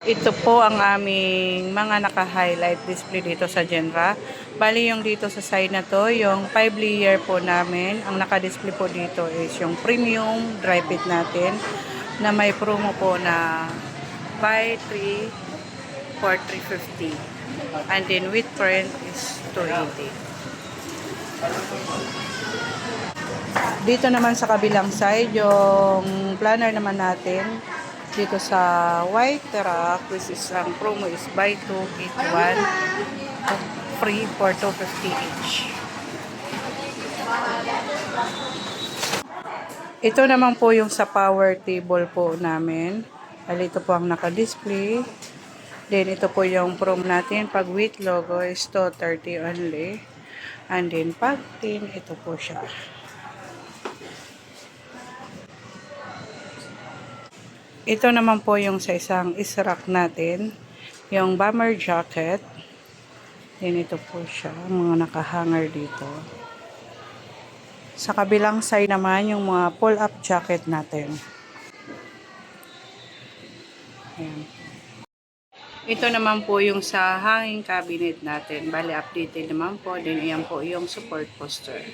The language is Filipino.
Ito po ang aming mga naka-highlight display dito sa Genra. Bali yung dito sa side na to, yung 5 layer po namin. Ang naka-display po dito is yung premium dry fit natin na may promo po na buy 3 for 350. And then with print is 280. Dito naman sa kabilang side, yung planner naman natin dito sa white rack, which is ang promo is buy 2 get 1 free for 250 each. Ito naman po yung sa power table po namin. Ito po ang naka-display. Then ito po yung promo natin. Pag with logo is 230 only. And then pag tin, ito po siya. Ito naman po yung sa isang israck natin, yung bomber jacket. Then ito po siya, mga nakahanger dito. Sa kabilang side naman, yung mga pull-up jacket natin. Ayan. Ito naman po yung sa hanging cabinet natin. Bali, updated naman po. Then ayan po yung support poster.